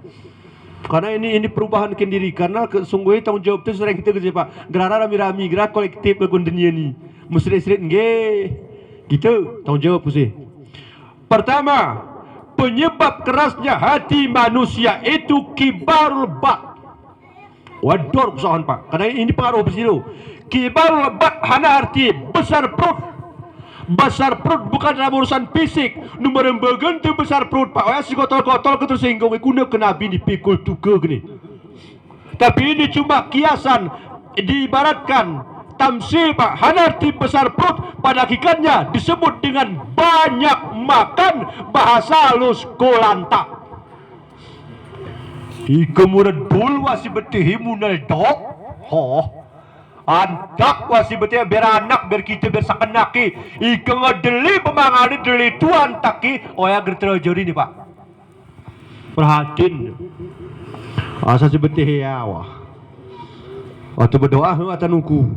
Karena ini perubahan ke diri. Karena sungguhnya tanggung jawab itu sering kita kerja Pak. Gerara rami-rami, gerak kolektif ke dunia ini. Musri-musri nggih. Gitu tanggung jawab sih. Pertama, penyebab kerasnya hati manusia itu kibarul bak. Waduh kesohan Pak. Karena ini pengaruh bersilu. Kibarul bak hana arti besar perut. Besar perut bukan dalam urusan fisik. Nomor yang bagian tu besar perut Pak. Wah si kotor-kotor ke tersinggung. Kuna ke Nabi dipikul tuka gini. Tapi ini cuma kiasan. Diibaratkan tamsil Pak. Hana arti besar perut pada hakikatnya disebut dengan banyak makan. Bahasa halus kolanta. Ikemunad bul wasi betihi munal dok. Antak wasi betihi beranak berkita bersakanaki. Ike ngedeli pemangani deli tuan taki. Oya gerterajuri ni Pak. Perhatiin. Asa si betihi ya wah. Waktu berdoa atau nunggu.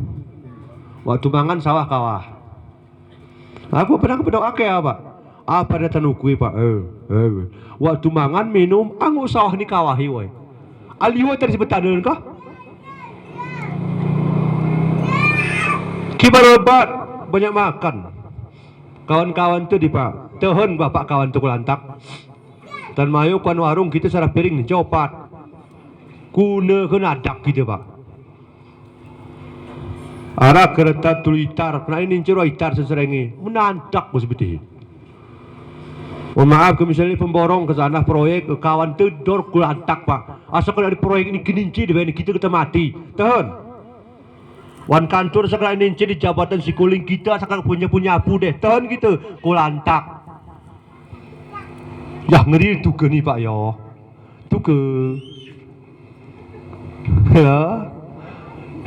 Waktu mangan sawah kawah. Aku pernah berdoa ke apa? Apa dia tanukui Pak? Waktu mangan minum anggu sawah ni kawahi woi. Aliwa tadi sebetanan kah? Kibarobat banyak makan. Kawan-kawan tu di Pak. Tehun bapak kawan tu kulantak. Dan mayu kuan warung kita sarap piring ni copat. Kuna kenadak kita Pak. Arah kereta tulitar, kena ini cero itar seserengi, menantak bos betih. Oh maaf, misalnya pemborong ke sana proyek, kawan tedor kulantak Pak. Asal kalau ada proyek ini keninci di bawah kita mati, tahan. Wan kantor sekarang ini di jabatan sikuling kita sekarang punya apu deh, tahan kita kulantak. Ya ngeri tu ke ni Pak ya, tu ke. Ya.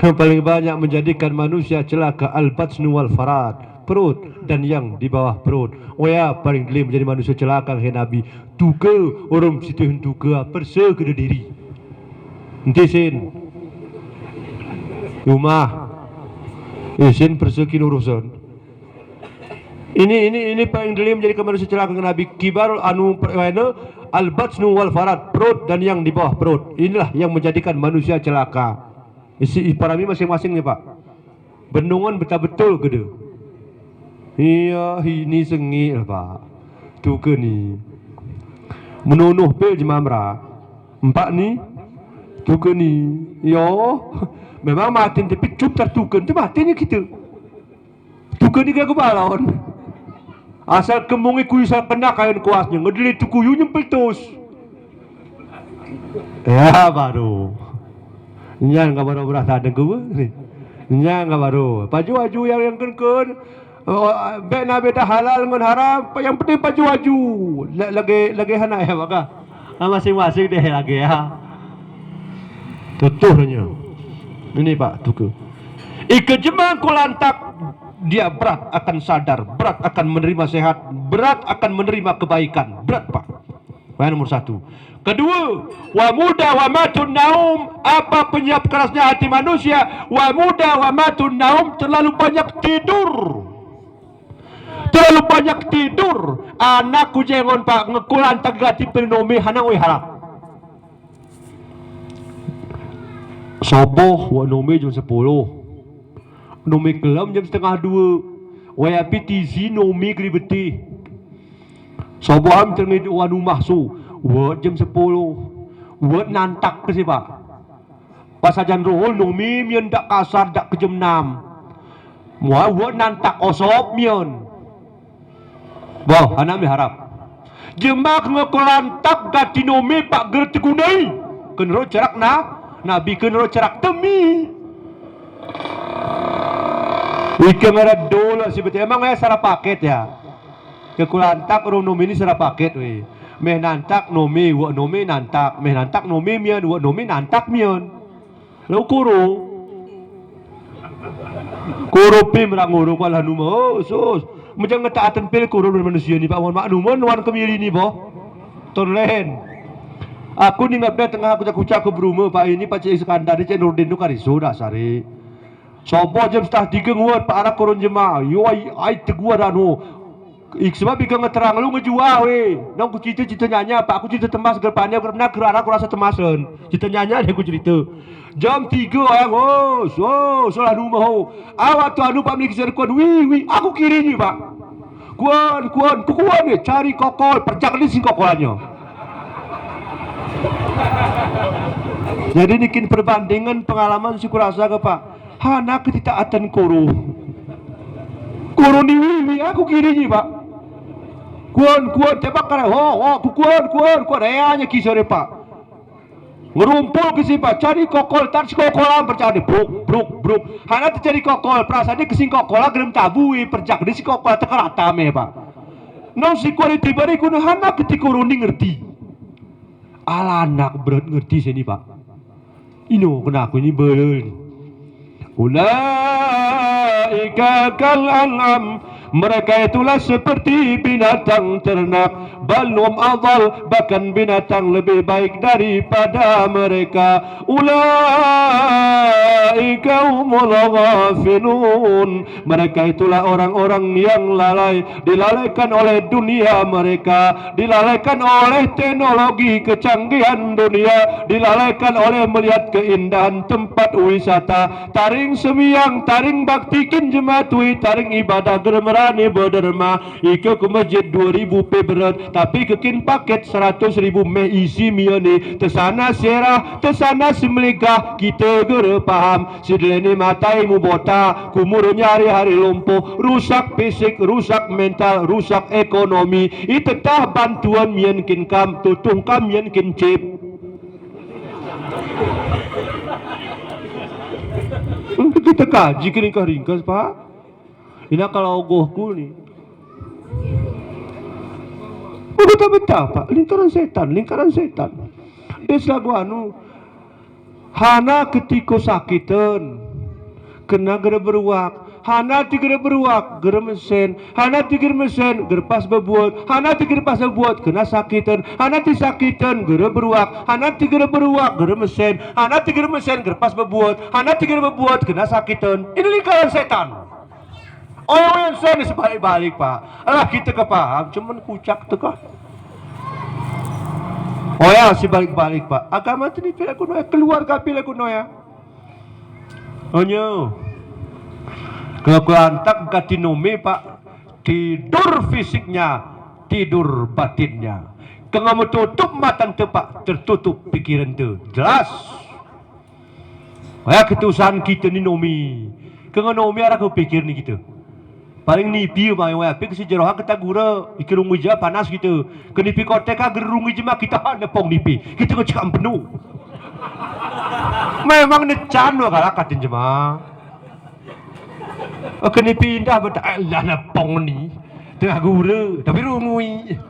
Yang paling banyak menjadikan manusia celaka al-batsnu wal farad, perut dan yang di bawah perut. Oh ya, paling geli menjadi manusia celaka hai Nabi. Tuke orang situ tuke perse ke diri. Nanti sin rumah sin persekin urusan. Ini paling geli menjadikan manusia celaka hai Nabi. Kibarul anu al-batsnu wal farad, perut dan yang di bawah perut. Inilah yang menjadikan manusia celaka. Isi parami masing-masing ni Pak. Bendungan betul-betul gede. Iya, ini sengit lah Pak. Tu ke ni. Menunuh pel jemamra. Empat ni. Tu ke ni. Yo, memang mati tapi cup tertuken tu matinya kita. Tu ke ni ke balon. Asal kemungi kuisa kena kain kuasnya. Ngedeli tu kuyu nyempel tos. Ya baru. Nya enggak baru berasa ada gue ni. Nya enggak baru. Baju yang keun. Bena beda halal ngan haram. Yang penting baju. Lagi hana ya maka. Masing-masing deh lagi ya. Tutuhnya. Ini Pak tuku. Ikejemang kulantak dia berat akan sadar, berat akan menerima sehat, berat akan menerima kebaikan, berat Pak. Nomor satu. Kedua, wa muda wa matun naum, apa penyebab kerasnya hati manusia? Wa muda wa matun naum, terlalu banyak tidur. Terlalu banyak tidur. Anakku jengon pak ngekulan tagati penome hanang oi harap. Soboh wa nome jam 10. Nome kelam jam setengah 2. Wa api tizi nome gribeti. Soboh am terngit wa rumah su. Wa jam 10. Wa nantak ke si pak. Pasajan rohol nome mian dak kasar dak ke jam 6. Wa nantak osop mian. Wah, anak mi harap. Jemak ngekolantak gatinome pak gertegunai. Kenro cerak nabi kenro cerak temi. Wikeng ada dola sebetulnya emang sarah paket ya. Kekulantak ro nome ini sarah paket we. Meh nantak nome, wa nome nantak, meh nantak nome mian, wa nome nantak mian. Lalu kuro pi meranguru pala numo sus. Macam ngetaatan pel kuro manusia ni pak mohon makluman wan kemiri ni boh. Torlen. Aku ni ngabda tengah kucak-kucak ke berumah pak ini pak Cik Iskandar ni Cik Nurdin tu kariso dah sari. Sopo jam setengah 3 nguat pak anak korun jemaah. Yo ai teguar anu. Sebab ikan ngeterang lu ngejual we. Nang ku cerita nyanya pak aku cerita temas gerpannya pernah kerana aku rasa temasan. Cerita nyanya dia aku cerita. Jam 3 ayang salah rumah ho. Awak tu anu pak milik serkuan wi aku kiri ni pak. Kuan ni cari kokol perjak ni sing kokolannya. Jadi bikin perbandingan pengalaman si kurasa ke pak. Hana ketitaatan koro. Koro ni wi aku kiri ni pak. Kuan tebak kare kuan ayahnya kisah pak. Ngerumpul ke si pak cari kokol tar si kokolan percaya bruk hana cari kokol perasaan dia kesing kokola gerem tabui perjak di si kokol tekerata me pak. Non si kualiti bari kuno hana ketika roni ngerti. Ala anak berat ngerti sini pak. Ino kena aku ini beren. Ulaika kal an'am, mereka itulah seperti binatang ternak. Balum adal, bahkan binatang lebih baik daripada mereka. Ulaika humul ghafilun, mereka itulah orang-orang yang lalai, dilalaikan oleh dunia mereka, dilalaikan oleh teknologi kecanggihan dunia, dilalaikan oleh melihat keindahan tempat wisata. Taring semiyang, taring baktikin jematui, taring ibadah germerani berderma. Ike ke masjid 2000 pe berat, tapi kekin paket 100.000 meh isi mione. Tesana serah, tesana semelikah, kita gere paham. Sidleni matai mu bota, kumur nyari hari lumpuh, rusak fisik, rusak mental, rusak ekonomi. Itetah bantuan mien kin kam, tutung kam mien kin cip. Kita kaji ringkas pak. Ini kalau gohku ni. Betul pak. Lingkaran setan. Dia selagu anu. Hana ketika sakitan, kena gera beruak. Hana tiga beruak, gera mesen. Hana tiga mesen, gerpas bebuat. Hana tiga pas bebuat, kena sakitan. Hana ti sakitan, gera beruak. Hana tiga beruak, gera mesen. Hana tiga mesen, gerpas bebuat. Hana tiga bebuat, kena sakitan. Ini lingkaran setan. Yang sen sebalik-balik pak. Alah kita kepaham, cuman kucak teka. Si balik-balik pak. Agama tu ni pilih kuno ya, keluarga pilih kuno ya. Onyo. Kelantak gatinome pak. Tidur fisiknya, tidur batinnya. Kengamu tutup mata tu pak, tertutup pikiran tu. Jelas. Ketusan kita ni nomi. Kengamu nomi arah kau pikir ni kita. Paling nipi mai wa pik si jeroha kita gura ikirung uja panas gitu. Kenipi koteka gerung uja mah kita nepong nipi. Kita ngecekam penuh. Memang necan wa kalakatin jemaah. Kenipi indah betul lah nepong ni. Tengah gura tapi rungui.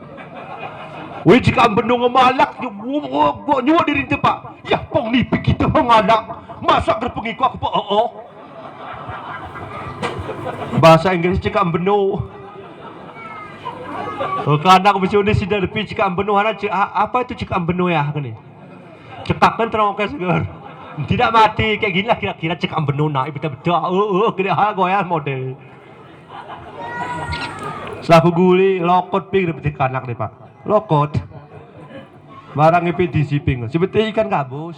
Wei jika penuh ngemalak nyuwa diri tepak. Ya pong nipi kita mengalak. Masa gerpengiku aku pak bahasa Inggris cakap benar. Kanak bersyukur sida depi cekak benuh apa itu cekak benuh ya kan ni? Cekak kan terang ke segar. Tidak mati kayak gini lah kira-kira cekak benuh naik betul-betul. Kira hal goyang model. Saku guli lokot ping depi kanak ni Pak. Lokot. Barang ipi disiping. Seperti ikan gabus.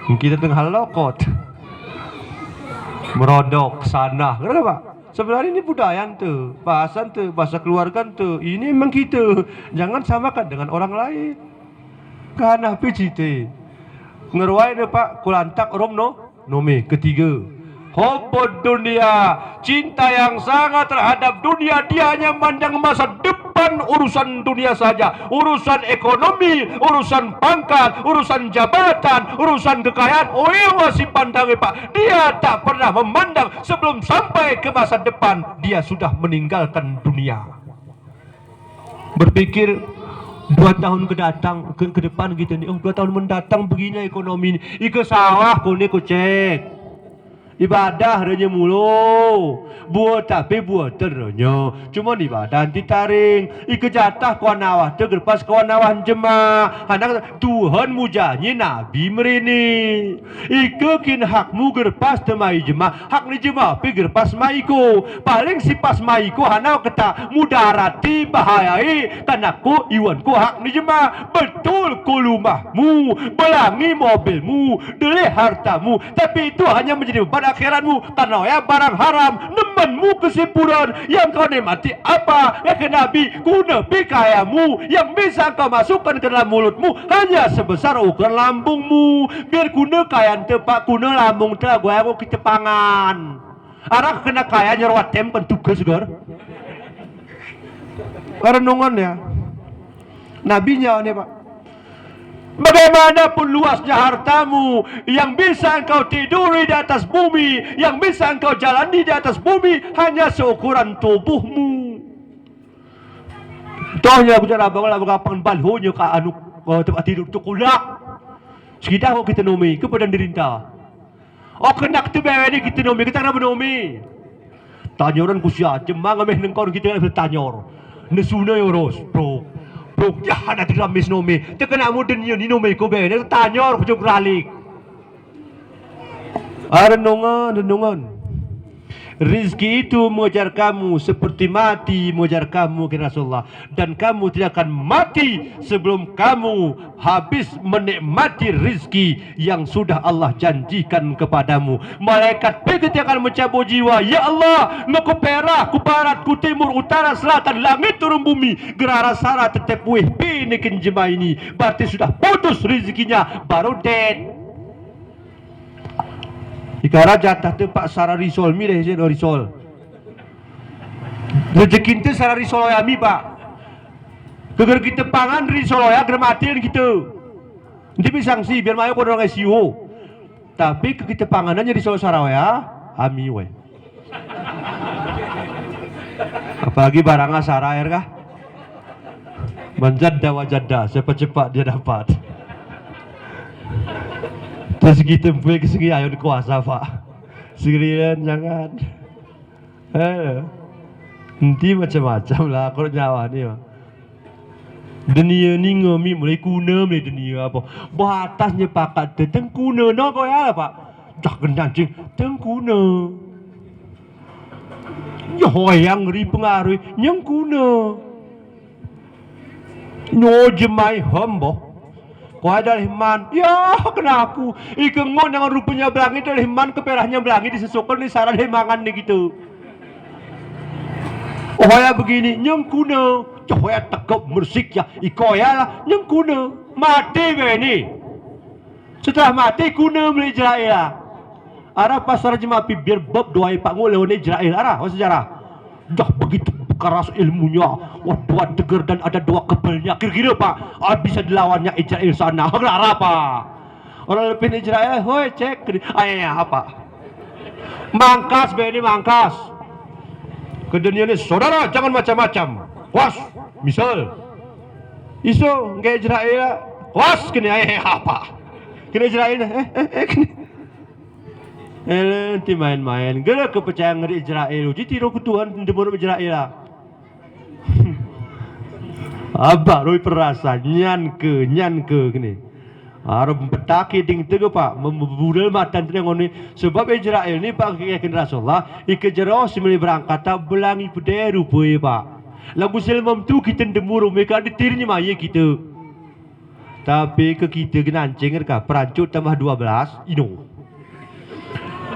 Kita tengah lokot. Merodok sana. Kenapa Pak? Sebenarnya ini budaya tu, bahasa keluarga tu. Ini memang kita. Jangan samakan dengan orang lain. Karena pijite. Ngerwai ni Pak, kulantak rom no. Nome ketiga. Hubbud dunia, cinta yang sangat terhadap dunia. Dia hanya memandang masa depan, urusan dunia saja, urusan ekonomi, urusan pangkat, urusan jabatan, urusan kekayaan. Oh iya masih pandang Pak. Dia tak pernah memandang sebelum sampai ke masa depan dia sudah meninggalkan dunia. Berpikir 2 tahun ke depan gitu nih. Oh 2 tahun mendatang begini ekonomi ini. Ike sawah kone kucek. Ibadah hanya mulu. Buat tapi buat ternya. Cuma ibadah ditaring. Ike jatah kawan awah. Tergerpas kawan awah jemaah. Anak Tuhan mujanya Nabi merini. Ike kin hakmu gerpas temai jemaah. Hak ni jemaah pi gerpas maiku. Paling si pas maiku hanau kata mudarati bahayai. Kanaku iwanku hak ni jemaah. Betul kulumahmu. Belangi mobilmu. Deli hartamu. Tapi itu hanya menjadi beban akhiratmu. Tanah ya barang haram. Nemenmu kesimpulan yang kau nikmati apa? Ya ke Nabi guna pikayamu yang bisa kau masukkan ke dalam mulutmu hanya sebesar ukuran lambungmu. Biar guna kayaan tepak guna lambung telah gue aku kita pangan. Arah kena kaya nyerwat tempen tugas gar. Renungan ya. Nabinya ini Pak. Bagaimanapun luasnya hartamu, yang bisa engkau tiduri di atas bumi, yang bisa engkau jalani di atas bumi, hanya seukuran tubuhmu. Tohnya bicara bangun kapan balhonya ka anu tempat tidur tu kulak. Sekitar kok kita nomi kepada dirinta. Oh kenak tu bewe ni kita nomi, kita nak nomi. Tanyoran kusia jemang ameh nengkor kita tanyor. Nesuna yoros, bro. Ya ada dalam mis nomi. Terkena muden ni nomi ko be. Tanyor pujuk ralik. Renungan. Rizki itu mengejar kamu seperti mati mengejar kamu ke Rasulullah. Dan kamu tidak akan mati sebelum kamu habis menikmati rizki yang sudah Allah janjikan kepadamu. Malaikat begitu akan mencabut jiwa. Ya Allah, ku perah, ku barat, ku timur, utara, selatan, langit turun bumi. Gerara sara tetep wih pinikin jemaah ini. Berarti sudah putus rizkinya. Baru dead. Ikara jatah tu Pak Sarah Risol mi deh je Risol. Rezeki tu Sarah Risol ya mi Pak. Keger kita pangan Risol ya gramatin kita. Nanti bisangsi biar mayo kau orang ICU. Tapi ke kita panganannya Risol Sarawaya, ami we. Apalagi barangnya Sarah ya kah? Menjada wajada, cepat-cepat dia dapat. Terus kita punya kesegi ayo kuasa Pak. Sekalian jangan. Nanti macam-macam lah kalau nyawa ni Pak. Dunia ni ngemi mulai kuna mulai dunia apa. Batasnya pakat tentang kuna no kau ya Pak. Dah kena cing tentang kuna. Ya yang ri pengaruh yang kuna. No jemai hombo. Kau ada himan, ya kena aku. Ikan ngon yang rupanya belangi dari himan ke perahnya belangi disesokkan di saran himangan ni gitu. Oh ya begini, nyeng kuna, coba tegap mersik ya, iko ya lah, nyeng kuna, mati begini. Setelah mati kuna beli Israel. Arah pasar jemapi biar bab doai pak ngoleh ni Israel arah, apa sejarah? Dah begitu keras ilmunya, dua tegar dan ada dua kebelnya. Kira-kira Pak, bisa dilawannya Israel sana. Kenapa Pak? Orang lebih Israel, hoi cek, ayah apa? Mangkas ini mangkas. Kedua ini saudara jangan macam-macam. Was, misal, iso nggak Israel, was kini ayah apa? Kini Israel, kini. Nanti main-main. Gila kepercayaan ngeri Israel. Jadi tiru ke Tuhan untuk Israel lah. Abah roi perasa nyan ke gini. Arab petaki ding tege pak membudal matan teng ngoni sebab Israel ni pak yakin Rasulullah ikejero semili berangkat tak belangi pederu boy pak. Lagu selmam tu kita demuru mereka ditirnya maya kita. Tapi ke kita kena ancing ka perancut tambah 12 ino.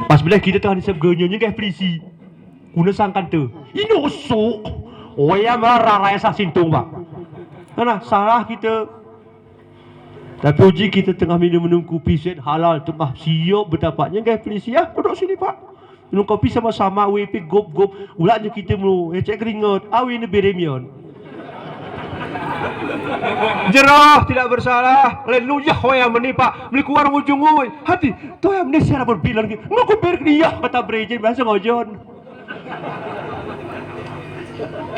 Pas bila kita tengah nisab gonyonya ke polisi. Kuna sangkan tu. Ino so. Oya marah raya sasintung pak. Mana salah kita. Tapi uji kita tengah minum kopi set halal tengah siap berdapatnya guys polisi ya duduk sini pak minum kopi sama-sama WP gop ulaknya kita mulu cek keringat awi ini beremion jerah tidak bersalah lalu ya yang menipak beli keluar ujung hati tuh yang ini siapa berbilang mau ber dia kata berejin bahasa ngojon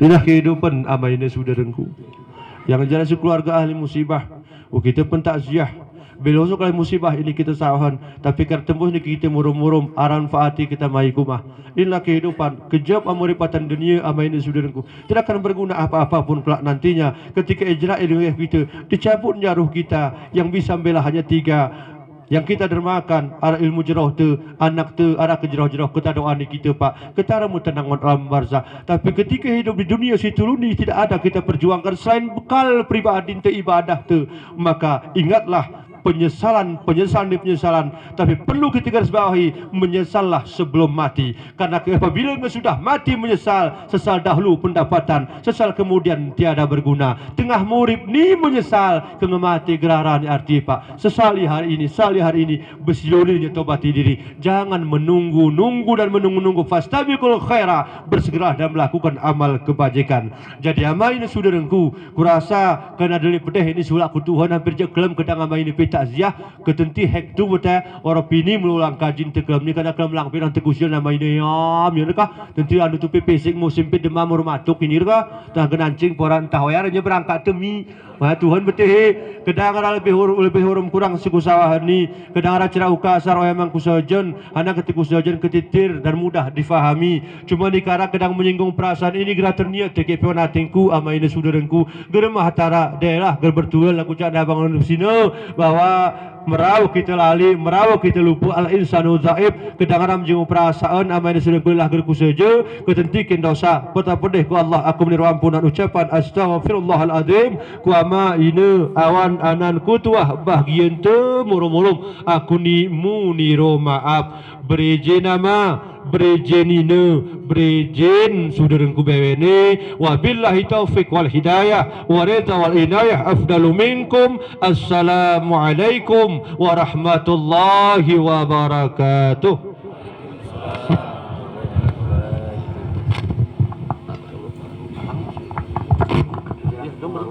inilah kehidupan ama ini saudaraku yang jelas keluarga ahli musibah. Kita pun takziah. Bila usuk kali musibah ini kita sawahan, tapi kan tembus ni kita murum-murum aran faati kita mai kumah. Inilah kehidupan. Kejap amuripatan dunia ama ini saudaraku. Tidak akan berguna apa-apa pun kelak nantinya ketika Israel dengan kita dicabut nyaruh kita yang bisa membela hanya 3. Yang kita dermakan arah ilmu jerah tu, anak tu, arah kejerah-jerah kita doa ni kita pak, kita ramu tenang alam barzah. Tapi ketika hidup di dunia situ ni tidak ada kita perjuangkan selain bekal pribadi tu ibadah tu, maka ingatlah penyesalan tapi perlu kita garis bawahi menyesallah sebelum mati karena apabila sudah mati menyesal sesal dahulu pendapatan sesal kemudian tiada berguna tengah murib ni menyesal kena mati gerarani arti pak sesali hari ini bersilurinya tobati diri jangan menunggu dan menunggu fastabiqul khaira bersegera dan melakukan amal kebajikan. Jadi amal ini saudaraku kurasa kena delik pedih ini sulak ku Tuhan hampir je kelam kedang amal ini takziah ketenti hek tu betul orang pini melulang kajin tekelam ni kadang kelam lang pirang tekusian nama ini ya kah tenti anu tu pesik musim pe demam matuk ini kah tah genancing poran tawayarnya berangkat demi Tuhan betih kadang ada lebih hurum kurang suku sawah ni kadang ada cerah ukasar emang kusajen anak ketika kusajen ketitir dan mudah difahami cuma dikara kadang menyinggung perasaan ini gerak terniat teki penatingku ama ini saudaraku geremah tara daerah gerbertual aku cak bangun sini bahwa merau kita lali, merau kita lupa al insanu zaib kedangaran menjenguk perasaan ama ini sudah kuliah gerku saja ketentikin dosa peta pedih ku Allah aku meniru ampunan ucapan astaghfirullahaladzim ku ama ini awan anan kutuah bahagian temurung-murung aku ni muniru maaf berizin nama berizin saudaraku bewene wabillahi taufik wal hidayah wa ridha wal inayah afdalu minkum assalamualaikum warahmatullahi wabarakatuh. Nomor